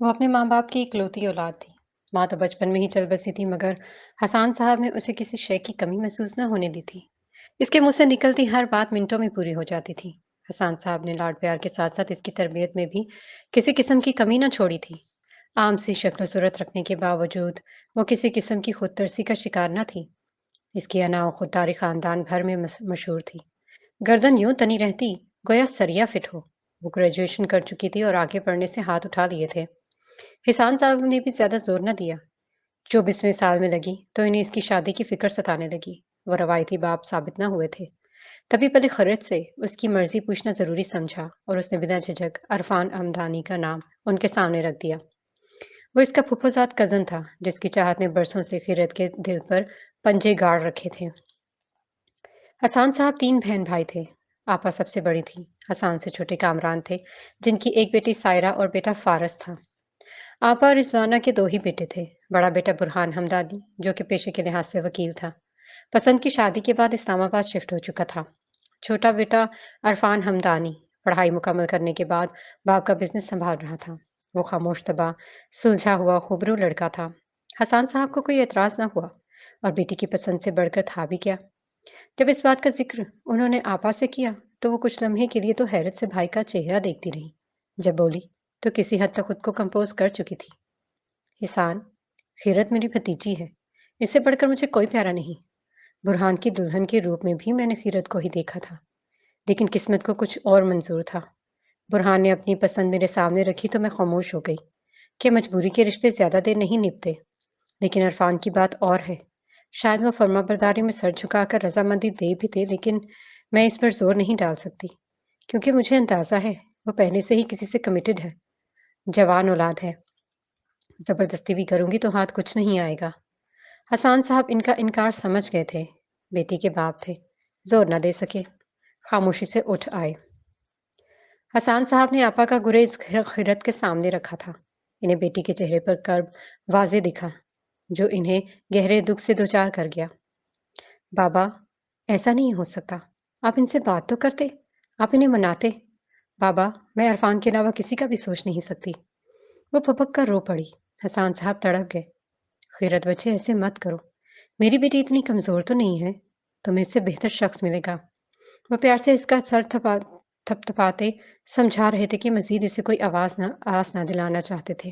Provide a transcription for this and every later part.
وہ اپنے ماں باپ کی اکلوتی اولاد تھی۔ ماں تو بچپن میں ہی چل بسی تھی مگر حسان صاحب نے اسے کسی شے کی کمی محسوس نہ ہونے دی تھی۔ اس کے منہ سے نکلتی ہر بات منٹوں میں پوری ہو جاتی تھی۔ حسان صاحب نے لاڈ پیار کے ساتھ ساتھ اس کی تربیت میں بھی کسی قسم کی کمی نہ چھوڑی تھی۔ عام سی شکل و صورت رکھنے کے باوجود وہ کسی قسم کی خود ترسی کا شکار نہ تھی۔ اس کی انا و خودداری خاندان بھر میں مشہور تھی۔ گردن یوں تنی رہتی گویا سریا فٹ ہو۔ وہ گریجویشن کر چکی تھی اور آگے پڑھنے سے ہاتھ اٹھا لیے تھے۔ حسان صاحب نے بھی زیادہ زور نہ دیا۔ 24ویں سال میں لگی تو انہیں اس کی شادی کی فکر ستانے لگی۔ وہ روایتی باپ ثابت نہ ہوئے تھے۔ تبھی پہلے خرد سے اس کی مرضی پوچھنا ضروری سمجھا اور اس نے بنا جھجک عرفان حمدانی کا نام ان کے سامنے رکھ دیا۔ وہ اس کا پھپھوزاد کزن تھا جس کی چاہت نے برسوں سے خیرت کے دل پر پنجے گاڑ رکھے تھے۔ حسان صاحب 3 بہن بھائی تھے۔ آپا سب سے بڑی تھی۔ حسان سے چھوٹے کامران تھے جن کی ایک بیٹی سائرہ اور بیٹا فارس تھا۔ آپا اور رضوانہ کے 2 ہی بیٹے تھے۔ بڑا بیٹا برہان حمدانی جو کہ پیشے کے لحاظ سے وکیل تھا، پسند کی شادی کے بعد اسلام آباد شفٹ ہو چکا تھا۔ چھوٹا بیٹا عرفان حمدانی پڑھائی مکمل کرنے کے بعد باپ کا بزنس سنبھال رہا تھا۔ وہ خاموش طبع، سلجھا ہوا خوبرو لڑکا تھا۔ حسان صاحب کو کوئی اعتراض نہ ہوا اور بیٹی کی پسند سے بڑھ کر تھا بھی کیا۔ جب اس بات کا ذکر انہوں نے آپا سے کیا تو وہ کچھ لمحے کے لیے تو حیرت سے بھائی کا چہرہ دیکھتی رہی۔ جب بولی تو کسی حد تک خود کو کمپوز کر چکی تھی۔ حسان، خیرت میری بھتیجی ہے، اس سے بڑھ کر مجھے کوئی پیارا نہیں۔ برہان کی دلہن کے روپ میں بھی میں نے خیرت کو ہی دیکھا تھا، لیکن قسمت کو کچھ اور منظور تھا۔ برہان نے اپنی پسند میرے سامنے رکھی تو میں خاموش ہو گئی کہ مجبوری کے رشتے زیادہ دیر نہیں نبھتے۔ لیکن عرفان کی بات اور ہے۔ شاید وہ فرما برداری میں سر جھکا کر رضامندی دے بھی دے، لیکن میں اس پر زور نہیں ڈال سکتی کیونکہ مجھے اندازہ ہے وہ پہلے سے ہی کسی سے کمیٹڈ ہے۔ جوان اولاد ہے، زبردستی بھی کروں گی تو ہاتھ کچھ نہیں آئے گا۔ حسان صاحب ان کا انکار سمجھ گئے تھے۔ بیٹی کے باپ تھے، زور نہ دے سکے، خاموشی سے اٹھ آئے۔ حسان صاحب نے آپا کا گریز خیرت کے سامنے رکھا تھا۔ انہیں بیٹی کے چہرے پر کرب واضح دکھا جو انہیں گہرے دکھ سے دوچار کر گیا۔ بابا، ایسا نہیں ہو سکتا، آپ ان سے بات تو کرتے، آپ انہیں مناتے۔ بابا، میں عرفان کے علاوہ کسی کا بھی سوچ نہیں سکتی۔ وہ پھپک کر رو پڑی۔ حسان صاحب تڑپ گئے۔ خیرت بچے ایسے مت کرو، میری بیٹی اتنی کمزور تو نہیں ہے، تمہیں اس سے بہتر شخص ملے گا۔ وہ پیار سے اس کا سر تھپ تھپاتے سمجھا رہے تھے کہ مزید اسے کوئی آس نہ دلانا چاہتے تھے۔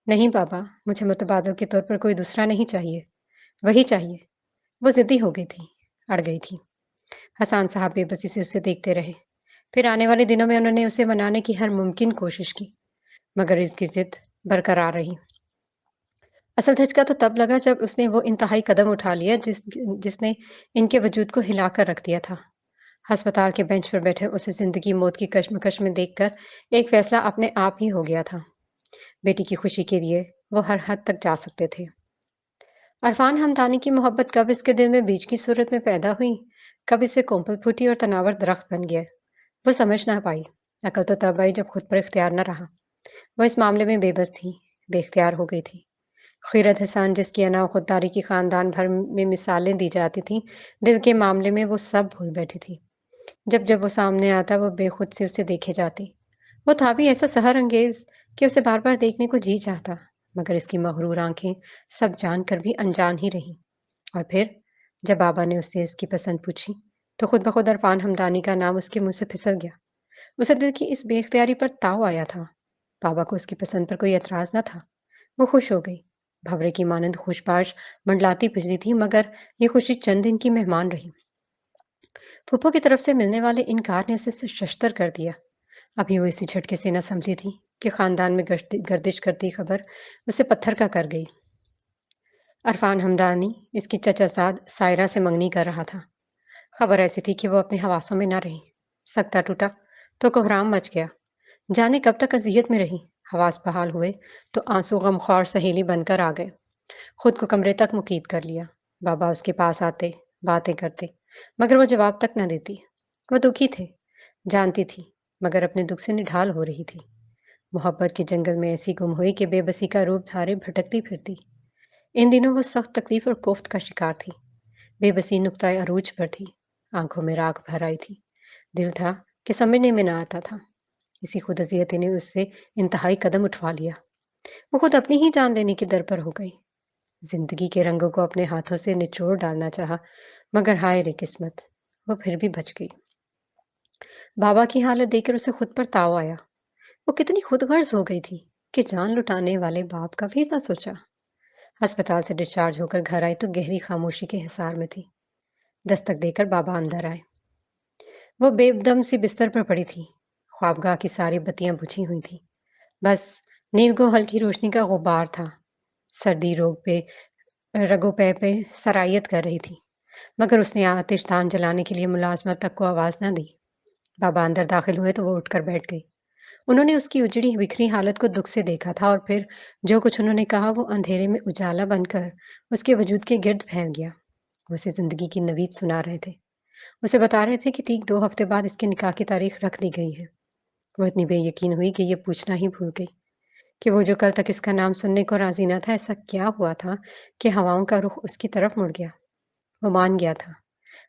نہیں بابا، مجھے متبادل کے طور پر کوئی دوسرا نہیں چاہیے، وہی چاہیے۔ وہ ضدی ہو گئی تھی، اڑ گئی تھی۔ حسان صاحب بے بسی سے اسے دیکھتے رہے۔ پھر آنے والے دنوں میں انہوں نے اسے منانے کی ہر ممکن کوشش کی مگر اس کی ضد برقرار رہی۔ اصل دھچکا تو تب لگا جب اس نے وہ انتہائی قدم اٹھا لیا جس نے ان کے وجود کو ہلا کر رکھ دیا تھا۔ ہسپتال کے بینچ پر بیٹھے اسے زندگی موت کی کشمکش میں دیکھ کر ایک فیصلہ اپنے آپ ہی ہو گیا تھا۔ بیٹی کی خوشی کے لیے وہ ہر حد تک جا سکتے تھے۔ عرفان حمدانی کی محبت کب اس کے دل میں بیج کی صورت میں پیدا ہوئی، کب اسے کومپل پھوٹی اور تناور درخت بن گیا، وہ سمجھ نہ پائی۔ عقل تو تب آئی جب خود پر اختیار نہ رہا۔ وہ اس معاملے میں بے بس تھی، بے اختیار ہو گئی تھی۔ خیرت حسان جس کی انا و خودداری کی خاندان بھر میں مثالیں دی جاتی تھیں، دل کے معاملے میں وہ سب بھول بیٹھی تھی۔ جب جب وہ سامنے آتا وہ بے خود سے اسے دیکھے جاتی۔ وہ تھا بھی ایسا سحر انگیز کہ اسے بار بار دیکھنے کو جی چاہتا، مگر اس کی مغرور آنکھیں سب جان کر بھی انجان ہی رہیں۔ اور پھر جب بابا نے اس سے اس کی پسند پوچھی تو خود بخود عرفان حمدانی کا نام اس کے منہ سے پھسل گیا۔ اسے دل کی اس بے اختیاری پر تاؤ آیا تھا۔ بابا کو اس کی پسند پر کوئی اعتراض نہ تھا۔ وہ خوش ہو گئی، بھورے کی مانند خوش باش منڈلاتی پھرتی تھی، مگر یہ خوشی چند دن کی مہمان رہی۔ پھوپھو کی طرف سے ملنے والے انکار نے اسے ششتر کر دیا۔ ابھی وہ اسی جھٹکے سے نہ سنبھلی تھی کہ خاندان میں گردش کرتی خبر اسے پتھر کا کر گئی۔ عرفان حمدانی اس کی چچا زاد سائرہ سے منگنی کر رہا تھا۔ خبر ایسی تھی کہ وہ اپنے حواسوں میں نہ رہی۔ سکتا ٹوٹا تو کوہرام مچ گیا۔ جانے کب تک اذیت میں رہی۔ حواس بحال ہوئے تو آنسو غمخوار سہیلی بن کر آ گئے۔ خود کو کمرے تک مقید کر لیا۔ بابا اس کے پاس آتے، باتیں کرتے، مگر وہ جواب تک نہ دیتی۔ وہ دکھی تھے، جانتی تھی، مگر اپنے دکھ سے نڈھال ہو رہی تھی۔ محبت کے جنگل میں ایسی گم ہوئی کہ بے بسی کا روپ دھارے بھٹکتی پھرتی۔ ان دنوں وہ سخت تکلیف اور کوفت کا شکار تھی۔ بے بسی نقطۂ عروج پر تھی۔ آنکھوں میں راکھ بھر آئی تھی۔ دل تھا کہ سمجھنے میں نہ آتا تھا۔ اسی خود اذیتی نے اس سے انتہائی قدم اٹھوا لیا۔ وہ خود اپنی ہی جان لینے کے در پر ہو گئی۔ زندگی کے رنگوں کو اپنے ہاتھوں سے نچوڑ ڈالنا چاہا، مگر ہائے رے قسمت، وہ پھر بھی بچ گئی۔ بابا کی حالت دیکھ کر اسے خود پر تاؤ آیا۔ وہ کتنی خود غرض ہو گئی تھی کہ جان لٹانے والے باپ کا بھی نہ سوچا۔ ہسپتال سے ڈسچارج ہو کر گھر آئی تو گہری خاموشی کے حصار میں تھی۔ دستک دے کر بابا اندر آئے۔ وہ بے دم سی بستر پر پڑی تھی۔ خوابگاہ کی ساری بتیاں بجھی ہوئی تھیں۔ بس نیل کو ہلکی روشنی کا غبار تھا۔ سردی رگوں پہ سرایت کر رہی تھی، مگر اس نے آتش دان جلانے کے لیے ملازمت تک کو آواز نہ دی۔ بابا اندر داخل ہوئے تو وہ اٹھ کر بیٹھ گئی۔ انہوں نے اس کی اجڑی بکھری حالت کو دکھ سے دیکھا تھا، اور پھر جو کچھ انہوں نے کہا وہ اندھیرے میں اجالا بن کر اس کے وجود کے گرد پھیل گیا۔ وہ اسے زندگی کی نوید سنا رہے تھے۔ اسے بتا رہے تھے کہ ٹھیک 2 ہفتے بعد اس کے نکاح کی تاریخ رکھ دی گئی ہے۔ وہ اتنی بے یقین ہوئی کہ یہ پوچھنا ہی بھول گئی کہ وہ جو کل تک اس کا نام سننے کو راضی نہ تھا، ایسا کیا ہوا تھا کہ ہواؤں کا رخ اس کی طرف مڑ گیا۔ وہ مان گیا تھا۔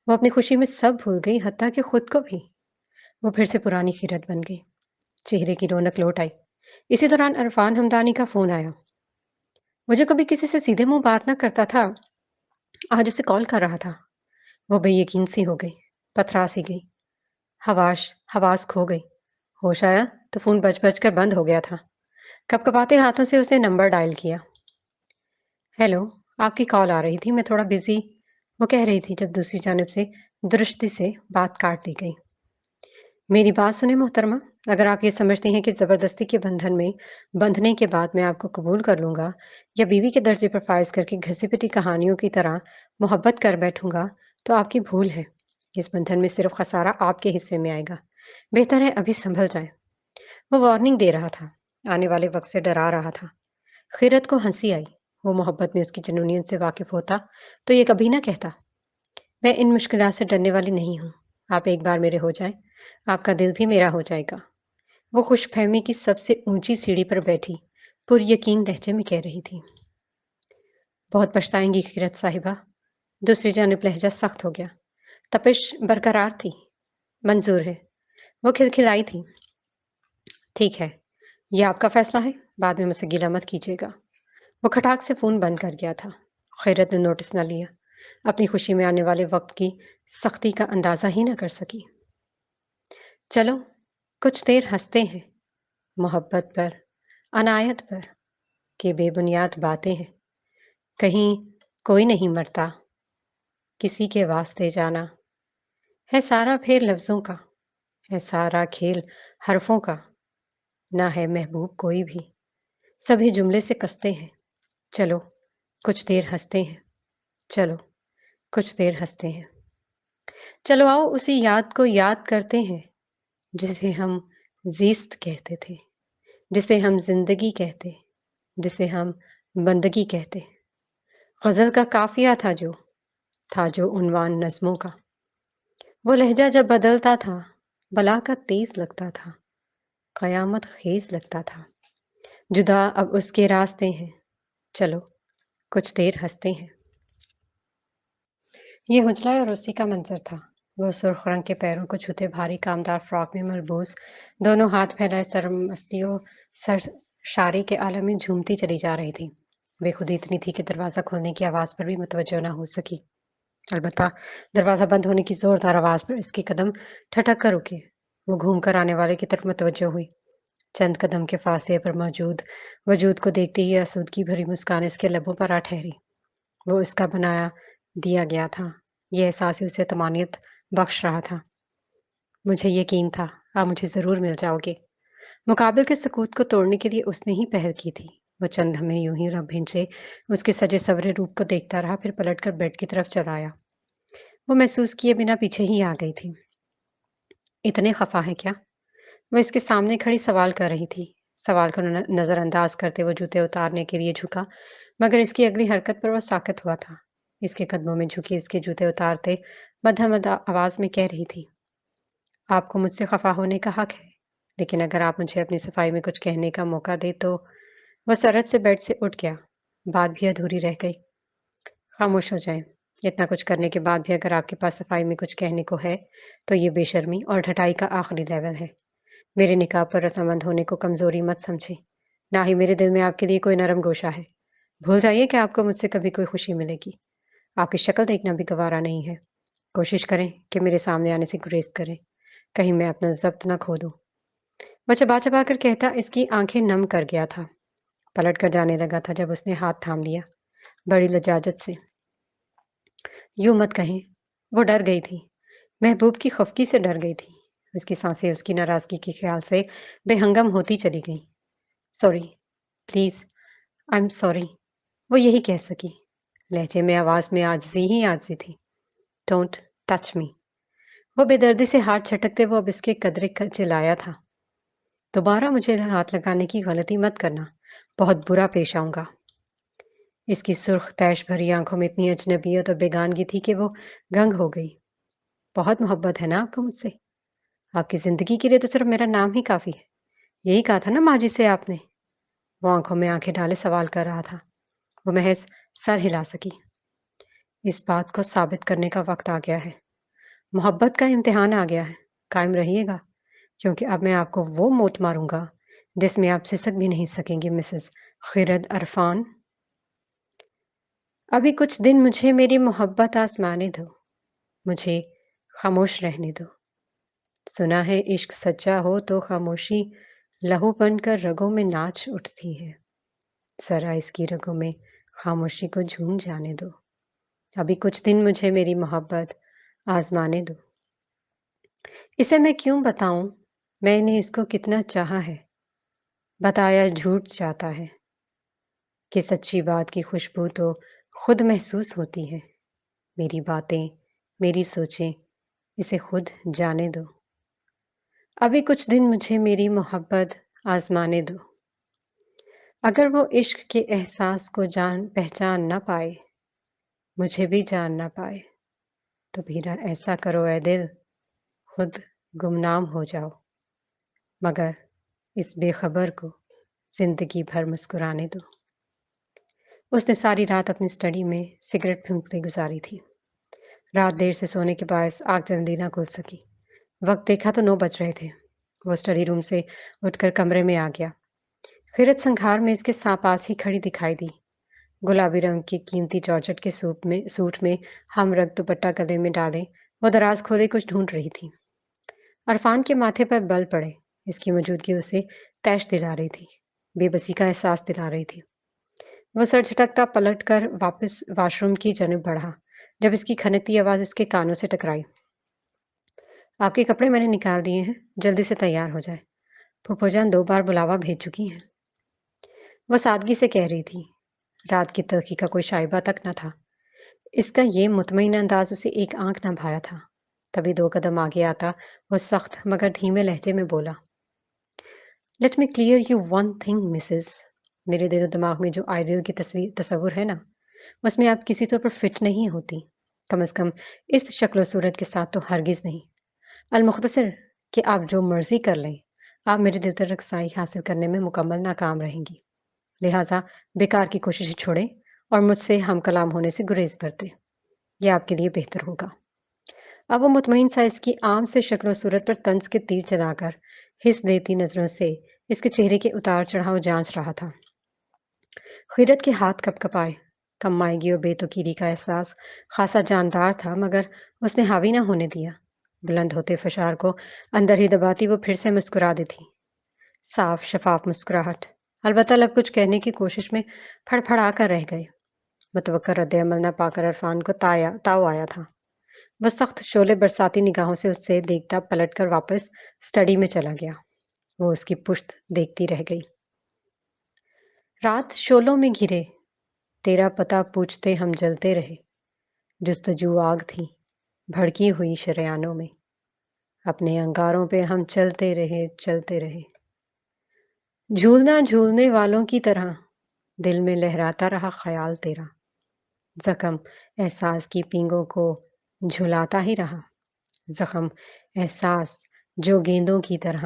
وہ اپنی خوشی میں سب بھول گئی، حتیٰ کہ خود کو بھی۔ وہ پھر سے پرانی خیرت بن گئی۔ چہرے کی رونق لوٹ آئی۔ اسی دوران عرفان ہمدانی کا فون آیا۔ وہ جو کبھی کسی سے سیدھے منہ بات نہ کرتا تھا، آج اسے کال کر رہا تھا۔ وہ بے یقین سی ہو گئی، پتھرا سی گئی، حواس کھو گئی۔ ہوش آیا تو فون بج بج کر بند ہو گیا تھا۔ کپ کپاتے ہاتھوں سے اس نے نمبر ڈائل کیا۔ ہیلو، آپ کی کال آ رہی تھی، میں تھوڑا بزی، وہ کہہ رہی تھی جب دوسری جانب سے درستی سے بات کاٹ دی گئی۔ میری بات سنیں محترمہ، اگر آپ یہ سمجھتے ہیں کہ زبردستی کے بندھن میں بندھنے کے بعد میں آپ کو قبول کر لوں گا یا بیوی کے درجے پر فائز کر کے گھسی پٹی کہانیوں کی طرح محبت کر بیٹھوں گا تو آپ کی بھول ہے۔ اس بندھن میں صرف خسارہ آپ کے حصے میں آئے گا۔ بہتر ہے ابھی سنبھل جائیں۔ وہ وارننگ دے رہا تھا، آنے والے وقت سے ڈرا رہا تھا۔ خیرت کو ہنسی آئی۔ وہ محبت میں اس کی جنونیت سے واقف ہوتا تو یہ کبھی نہ کہتا۔ میں ان مشکلات سے ڈرنے والی نہیں ہوں۔ آپ ایک بار میرے ہو جائیں، آپ کا دل بھی میرا ہو جائے گا۔ وہ خوش فہمی کی سب سے اونچی سیڑھی پر بیٹھی پر یقین لہجے میں کہہ رہی تھی۔ بہت پچھتائیں گی خیرت صاحبہ۔ دوسری جانب لہجہ سخت ہو گیا۔ تپش برقرار تھی۔ منظور ہے، وہ کھلکھلائی تھی۔ ٹھیک ہے، یہ آپ کا فیصلہ ہے، بعد میں مجھ سے گلہ مت کیجیے گا۔ وہ کھٹاک سے فون بند کر گیا تھا۔ خیرت نے نوٹس نہ لیا، اپنی خوشی میں آنے والے وقت کی سختی کا اندازہ ہی نہ کر سکی۔ چلو کچھ دیر ہنستے ہیں، محبت پر، عنایت پر، کہ بے بنیاد باتیں ہیں۔ کہیں کوئی نہیں مرتا، کسی کے واسطے جانا ہے سارا پھیر لفظوں کا، ہے سارا کھیل حرفوں کا، نہ ہے محبوب کوئی بھی، سبھی جملے سے کستے ہیں۔ چلو کچھ دیر ہنستے ہیں، چلو کچھ دیر ہنستے ہیں۔ چلو آؤ اسی یاد کو یاد کرتے ہیں جسے ہم زیست کہتے تھے، جسے ہم زندگی کہتے، جسے ہم بندگی کہتے۔ غزل کا قافیہ تھا جو عنوان نظموں کا۔ وہ لہجہ جب بدلتا تھا بلا کا تیز لگتا تھا، قیامت خیز لگتا تھا۔ جدا اب اس کے راستے ہیں، چلو کچھ دیر ہنستے ہیں۔ یہ حجلہ اور اسی کا منظر تھا۔ وہ سرخ رنگ کے پیروں کو چھوتے بھاری کامدار فراک میں ملبوس، دونوں ہاتھ پھیلائے سرمستی و سرشاری کے عالم میں جھومتی چلی جا رہی تھی۔ بے خودی اتنی تھی کہ دروازہ کھولنے کی آواز پر بھی متوجہ نہ ہو سکی۔ البتہ دروازہ بند ہونے کی زوردار آواز پر اس کے قدم ٹھٹک کر رکے۔ وہ گھوم کر آنے والے کی طرف متوجہ ہوئی۔ چند قدم کے فاصلے پر موجود وجود کو دیکھتے ہی آسودگی بھری مسکان اس کے لبوں پر آ ٹھہری۔ وہ اس کا بنایا دیا گیا تھا، یہ احساس ہی اسے طمانینت بخش رہا تھا۔ مجھے یقین تھا آپ مجھے ضرور مل جاؤ گے۔ مقابل کے سکوت کو توڑنے کے لیے اس نے ہی پہل کی تھی۔ وہ چند ہمیں یوں ہی رب بھنچے اس کے سجے سورے روپ کو دیکھتا رہا، پھر پلٹ کر بیڈ کی طرف چلا آیا۔ وہ محسوس کیے بنا پیچھے ہی آ گئی تھی۔ اتنے خفا ہے کیا؟ وہ اس کے سامنے کھڑی سوال کر رہی تھی۔ سوال کو نظر انداز کرتے وہ جوتے اتارنے کے لیے جھکا، مگر اس کی اگلی حرکت پر وہ ساکت ہوا تھا۔ اس کے قدموں میں جھکی اس کے جوتے اتارتے مدھم آواز میں کہہ رہی تھی، آپ کو مجھ سے خفا ہونے کا حق ہے، لیکن اگر آپ مجھے اپنی صفائی میں کچھ کہنے کا موقع دے تو۔ وہ سرعت سے بیڈ سے اٹھ گیا۔ بات بھی ادھوری رہ گئی۔ خاموش ہو جائیں۔ اتنا کچھ کرنے کے بعد بھی اگر آپ کے پاس صفائی میں کچھ کہنے کو ہے تو یہ بے شرمی اور ڈھٹائی کا آخری لیول ہے۔ میرے نکاح پر رضامند ہونے کو کمزوری مت سمجھے، نہ ہی میرے دل میں آپ کے لیے کوئی نرم گوشہ ہے۔ بھول جائیے کہ آپ کو مجھ سے کبھی کوئی خوشی ملے گی۔ آپ کی شکل دیکھنا بھی گوارا نہیں ہے۔ کوشش کریں کہ میرے سامنے آنے سے گریز کریں، کہیں میں اپنا ضبط نہ کھو دوں۔ وہ چبا چبا کر کہتا اس کی آنکھیں نم کر گیا تھا۔ پلٹ کر جانے لگا تھا جب اس نے ہاتھ تھام لیا، بڑی لجاجت سے۔ یوں مت کہیں، وہ ڈر گئی تھی، محبوب کی خفگی سے ڈر گئی تھی۔ اس کی سانسیں اس کی ناراضگی کے خیال سے بے ہنگم ہوتی چلی گئیں۔ Sorry, please, I am sorry, وہ یہی کہہ سکی۔ لہجے میں آواز میں عاجزی ہی عاجزی تھی۔ Don't touch me. وہ بے دردی سے ہاتھ چھٹکتے وہ اب اس کے قدرے چلایا تھا۔ دوبارہ مجھے ہاتھ لگانے کی غلطی مت کرنا، بہت برا پیش آؤں گا۔ اس کی سرخ تیش بھری آنکھوں میں اتنی اجنبیت اور بیگانگی تھی کہ وہ گنگ ہو گئی۔ بہت محبت ہے نا آپ کو مجھ سے؟ آپ کی زندگی کے لیے تو صرف میرا نام ہی کافی ہے، یہی کہا تھا نا ماجی سے آپ نے؟ وہ آنکھوں میں آنکھیں ڈالے سوال کر رہا تھا۔ وہ محض سر ہلا سکی۔ اس بات کو ثابت کرنے کا وقت آ گیا ہے۔ محبت کا امتحان آ گیا ہے، قائم رہیے گا، کیونکہ اب میں آپ کو وہ موت ماروں گا جس میں آپ سسک بھی نہیں سکیں گے مسز خیرت عرفان۔ ابھی کچھ دن مجھے میری محبت آزمانے دو، مجھے خاموش رہنے دو۔ سنا ہے عشق سچا ہو تو خاموشی لہو بن کر رگوں میں ناچ اٹھتی ہے۔ ذرا اس کی رگوں میں خاموشی کو جھوم جانے دو۔ ابھی کچھ دن مجھے میری محبت آزمانے دو۔ اسے میں کیوں بتاؤں میں نے اس کو کتنا چاہا ہے؟ بتایا جھوٹ جاتا ہے کہ سچی بات کی خوشبو تو خود محسوس ہوتی ہے۔ میری باتیں، میری سوچیں، اسے خود جانے دو۔ ابھی کچھ دن مجھے میری محبت آزمانے دو۔ اگر وہ عشق کے احساس کو پہچان نہ پائے، مجھے بھی جان نہ پائے، تو پھر ایسا کرو اے دل، خود گمنام ہو جاؤ، مگر اس بے خبر کو زندگی بھر مسکرانے دو۔ اس نے ساری رات اپنی اسٹڈی میں سگریٹ پھونکتے گزاری تھی۔ رات دیر سے سونے کے باعث آنکھ جلدی نہ کھل سکی۔ وقت دیکھا تو 9 بج رہے تھے۔ وہ اسٹڈی روم سے اٹھ کر کمرے میں آ گیا۔ خیرت سنگھار میں اس کے پاس ہی کھڑی دکھائی دی، گلابی رنگ کی قیمتی جارجٹ کے سوٹ میں ہم رنگ دوپٹہ گلے میں ڈالے وہ دراز کھولے کچھ ڈھونڈ رہی تھی۔ عرفان کے ماتھے پر بل پڑے، اس کی موجودگی اسے تیش دلا رہی تھی، بے بسی کا احساس دلا رہی تھی۔ وہ سر جھٹکتا پلٹ کر واپس واش روم کی جانب بڑھا جب اس کی کھنکتی آواز اس کے کانوں سے ٹکرائی۔ آپ کے کپڑے میں نے نکال دیے ہیں، جلدی سے تیار ہو جائے، پھوپھو جان 2 بار بلاوا بھیج چکی ہیں۔ وہ سادگی سے کہہ رہی تھی، رات کی تلخی کا کوئی شائبہ تک نہ تھا۔ اس کا یہ مطمئن انداز اسے ایک آنکھ نہ بھایا تھا۔ تبھی 2 قدم آگے آتا وہ سخت مگر دھیمے لہجے میں بولا، let me clear you one thing Mrs, میرے دل و دماغ میں جو آئیڈیل کی تصور ہے نا، اس میں آپ کسی طور پر فٹ نہیں ہوتی، کم از کم اس شکل و صورت کے ساتھ تو ہرگز نہیں۔ المختصر کہ آپ جو مرضی کر لیں، آپ میرے دل تک رسائی حاصل کرنے میں مکمل ناکام رہیں گی۔ لہٰذا بیکار کی کوششیں چھوڑیں اور مجھ سے ہم کلام ہونے سے گریز برتیں، یہ آپ کے لیے بہتر ہوگا۔ اب وہ مطمئن سا اس کی عام سے شکل و صورت پر طنز کے تیر چلا کر حس دیتی نظروں سے اس کے چہرے کے اتار چڑھاؤ جانچ رہا تھا۔ خیرت کے ہاتھ کپ کپائے، کم مائگی اور بے توقیری کا احساس خاصا جاندار تھا، مگر اس نے حاوی نہ ہونے دیا۔ بلند ہوتے فشار کو اندر ہی دباتی وہ پھر سے مسکرا دی تھی، صاف شفاف مسکراہٹ۔ البتہ لب کچھ کہنے کی کوشش میں پھڑ پھڑا کر رہ گئے۔ متوقع رد عمل نہ پا کر عرفان کو تاؤ آیا تھا۔ وہ سخت شعلے برساتی نگاہوں سے اس سے دیکھتا پلٹ کر واپس اسٹڈی میں چلا گیا۔ وہ اس کی پشت دیکھتی رہ گئی۔ رات شعلوں میں گھرے، تیرا پتہ پوچھتے ہم جلتے رہے، جستجو آگ تھی بھڑکی ہوئی شریانوں میں، اپنے انگاروں پہ ہم چلتے رہے، جھولنا جھولنے والوں کی طرح دل میں لہراتا رہا خیال تیرا، زخم احساس کی پینگوں کو جھلاتا ہی رہا، زخم احساس جو گیندوں کی طرح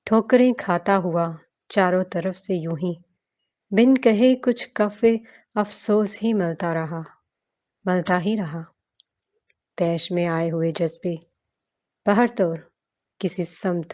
ٹھوکریں کھاتا ہوا چاروں طرف سے یوں ہی بن کہے کچھ کف افسوس ہی ملتا ہی رہا۔ تیش میں آئے ہوئے جذبے بہر طور کسی سمت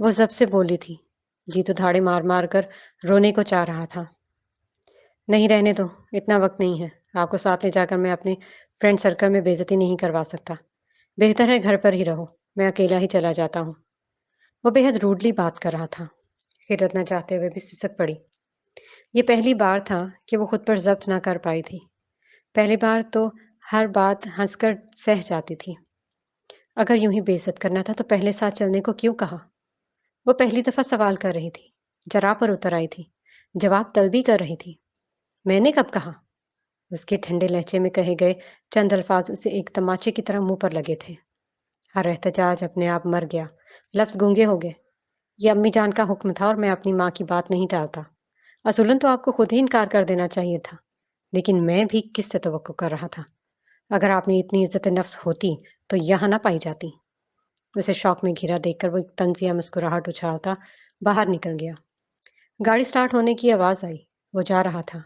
وہ ضبط سے بولی تھی۔ جی تو دھاڑے مار مار کر رونے کو چاہ رہا تھا۔ نہیں رہنے دو، اتنا وقت نہیں ہے۔ آپ کو ساتھ لے جا کر میں اپنے فرینڈ سرکل میں بے عزتی نہیں کروا سکتا۔ بہتر ہے گھر پر ہی رہو، میں اکیلا ہی چلا جاتا ہوں۔ وہ بے حد روڈلی بات کر رہا تھا۔ خیرت نہ چاہتے ہوئے بھی سسک پڑی۔ یہ پہلی بار تھا کہ وہ خود پر ضبط نہ کر پائی تھی۔ پہلی بار تو ہر بات ہنس کر سہ جاتی تھی۔ اگر یوں ہی بے عزت کرنا تھا تو پہلے ساتھ چلنے کو کیوں کہا؟ وہ پہلی دفعہ سوال کر رہی تھی، جرا پر اتر آئی تھی، جواب طلبی کر رہی تھی۔ میں نے کب کہا؟ اس کے ٹھنڈے لہجے میں کہے گئے چند الفاظ اسے ایک تماچے کی طرح منہ پر لگے تھے۔ ہر احتجاج اپنے آپ مر گیا، لفظ گونگے ہو گئے۔ یہ امی جان کا حکم تھا اور میں اپنی ماں کی بات نہیں ٹالتا۔ اصولاً تو آپ کو خود ہی انکار کر دینا چاہیے تھا، لیکن میں بھی کس سے توقع کر رہا تھا؟ اگر آپ نے اتنی عزت نفس ہوتی تو یہاں نہ پائی جاتی۔ اسے شوق میں گھیرا دیکھ کر وہ ایک طنزیہ مسکراہٹ اچھالتا باہر نکل گیا۔ گاڑی سٹارٹ ہونے کی آواز آئی۔ وہ جا رہا تھا،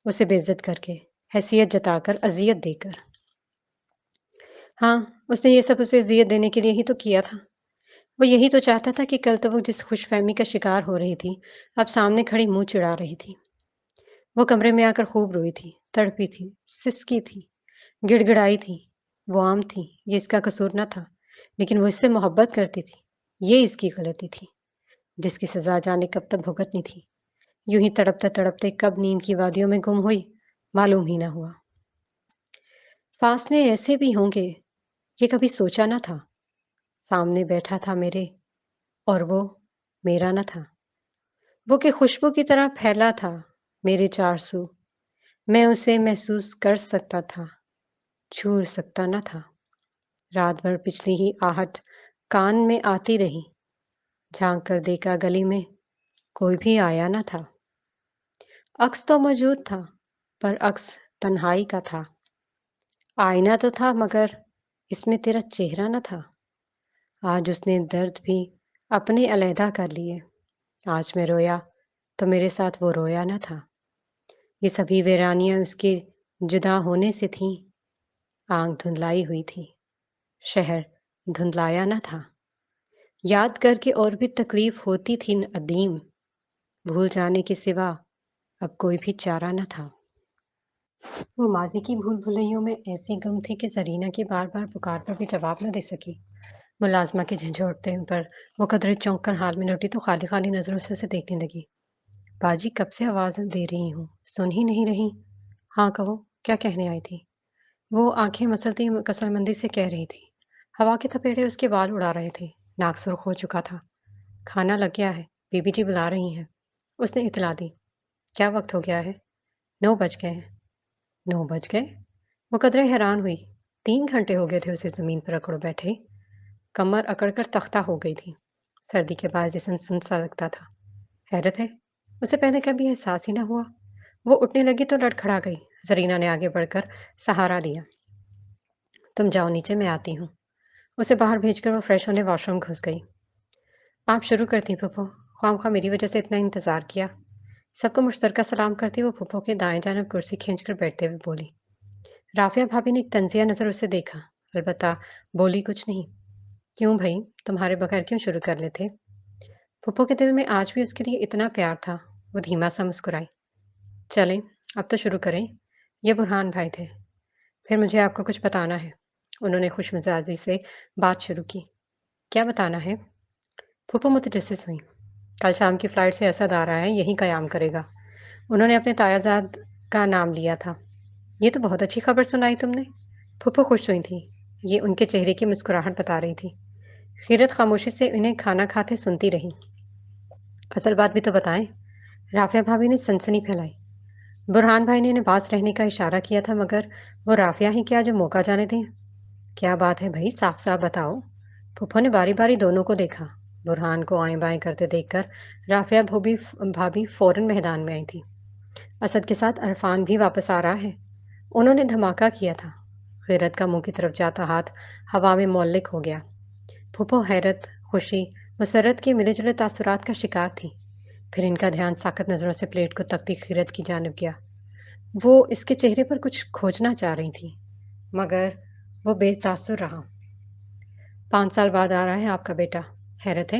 اسے بے عزت کر کے، حیثیت جتا کر، اذیت دے کر۔ ہاں، اس نے یہ سب اسے اذیت دینے کے لیے ہی تو کیا تھا۔ وہ یہی تو چاہتا تھا کہ کل تو وہ جس خوش فہمی کا شکار ہو رہی تھی اب سامنے کھڑی منہ چڑا رہی تھی۔ وہ کمرے میں آ کر خوب روئی تھی، تڑپی تھی، سسکی تھی، گڑ گڑائی تھی۔ وہ عام تھی، یہ اس کا قصور نہ تھا، لیکن وہ اس سے محبت کرتی تھی۔ یہ اس کی غلطی تھی، جس کی سزا جانے کب تک بھگتنی تھی۔ یوں ہی تڑپتے تڑپتے کب نیند کی وادیوں میں گم ہوئی معلوم ہی نہ ہوا۔ فاصلے ایسے بھی ہوں گے، یہ کبھی سوچا نہ تھا۔ سامنے بیٹھا تھا میرے، اور وہ میرا نہ تھا۔ وہ کہ خوشبو کی طرح پھیلا تھا میرے چار سو۔ میں اسے محسوس کر سکتا تھا، چھو سکتا نہ تھا۔ رات بھر پچھلی ہی آہٹ کان میں آتی رہی۔ جھانک کر دیکھا گلی میں، کوئی بھی آیا نہ تھا۔ عکس تو موجود تھا، پر عکس تنہائی کا تھا۔ آئینہ تو تھا مگر اس میں تیرا چہرہ نہ تھا۔ آج اس نے درد بھی اپنے علیحدہ کر لیے۔ آج میں رویا تو میرے ساتھ وہ رویا نہ تھا۔ یہ سبھی ویرانیاں اس کے جدا ہونے سے تھیں۔ آنکھ دھندلائی ہوئی تھی، شہر دھندلایا نہ تھا۔ یاد کر کے اور بھی تکلیف ہوتی تھی عدیم، بھول جانے کے سوا اب کوئی بھی چارہ نہ تھا۔ وہ ماضی کی بھول بھلیوں میں ایسی گم تھی کہ زرینہ کی بار بار پکار پر بھی جواب نہ دے سکی۔ ملازمہ کے جھنجھوڑتے پر وہ قدرے چونک کر حال میں لوٹی تو خالی خالی نظروں سے اسے دیکھنے لگی۔ باجی کب سے آواز دے رہی ہوں، سن ہی نہیں رہی؟ ہاں کہو، کیا کہنے آئی تھی؟ وہ آنکھیں مسلتی کسل مندی سے کہہ رہی تھی۔ ہوا کے تھپیڑے اس کے بال اڑا رہے تھے، ناک سرخ ہو چکا تھا۔ کھانا لگ گیا ہے، بی بی جی بلا رہی ہیں۔ اس نے اطلاع دی۔ کیا وقت ہو گیا ہے؟ 9 بج گئے ہیں۔ 9 بج گئے؟ وہ قدرے حیران ہوئی۔ 3 گھنٹے ہو گئے تھے اسے زمین پر اکڑ بیٹھے۔ کمر اکڑ کر تختہ ہو گئی تھی، سردی کے بعد جسم سن سا لگتا تھا۔ حیرت ہے، اسے پہلے کبھی احساس ہی نہ ہوا۔ وہ اٹھنے لگی تو لڑکھڑا گئی۔ زرینہ نے آگے بڑھ کر سہارا دیا۔ تم جاؤ نیچے، میں آتی ہوں۔ اسے باہر بھیج کر وہ فریش ہونے واش روم گھس گئی۔ آپ شروع کرتی پھپھو، خواہ مخواہ میری وجہ سے اتنا انتظار کیا۔ سب کو مشترکہ سلام کرتی وہ پھپھو کے دائیں جانب کرسی کھینچ کر بیٹھتے ہوئے بولی۔ رافعہ بھابھی نے ایک طنزیہ نظر اسے دیکھا، البتہ بولی کچھ نہیں۔ کیوں بھائی، تمہارے بغیر کیوں شروع کر لیتے؟ پھپھو کے دل میں آج بھی اس کے لیے اتنا پیار تھا۔ وہ دھیما سا مسکرائی۔ چلیں اب تو شروع کریں۔ یہ برہان بھائی تھے۔ پھر مجھے آپ کو کچھ بتانا ہے۔ انہوں نے خوش مزاجی سے بات شروع کی۔ کیا بتانا ہے؟ پھپھو متجسس ہوئی۔ کل شام کی فلائٹ سے اسد آ رہا ہے، یہی قیام کرے گا۔ انہوں نے اپنے تایا زاد کا نام لیا تھا۔ یہ تو بہت اچھی خبر سنائی تم نے۔ پھپھو خوش ہوئی تھی، یہ ان کے چہرے کی مسکراہٹ بتا رہی تھی۔ خیرت خاموشی سے انہیں کھانا کھاتے سنتی رہی۔ اصل بات بھی تو بتائیں، رافعہ بھابھی نے سنسنی پھیلائی۔ برہان بھائی نے انہیں پاس رہنے کا اشارہ کیا تھا، مگر وہ رافعہ ہی کیا جو موقع جانے دیں۔ کیا بات ہے بھائی، صاف صاف بتاؤ۔ پھپھو نے باری باری دونوں کو دیکھا۔ برہان کو آئیں بائیں کرتے دیکھ کر رافعہ بھابھی فوراً میدان میں آئی تھی۔ اسد کے ساتھ عرفان بھی واپس آ رہا ہے، انہوں نے دھماکہ کیا تھا۔ خیرت کا منہ کی طرف جاتا ہاتھ ہوا میں معلق ہو گیا۔ پھپھو حیرت، خوشی، مسرت کے ملے جلے تاثرات کا شکار تھی۔ پھر ان کا دھیان ساکت نظروں سے پلیٹ کو تکتی خیرت کی جانب گیا۔ وہ اس کے چہرے پر کچھ کھوجنا چاہ رہی تھی، مگر وہ بے تاثر رہا۔ 5 سال بعد آ رہا ہے آپ کا بیٹا، حیرت ہے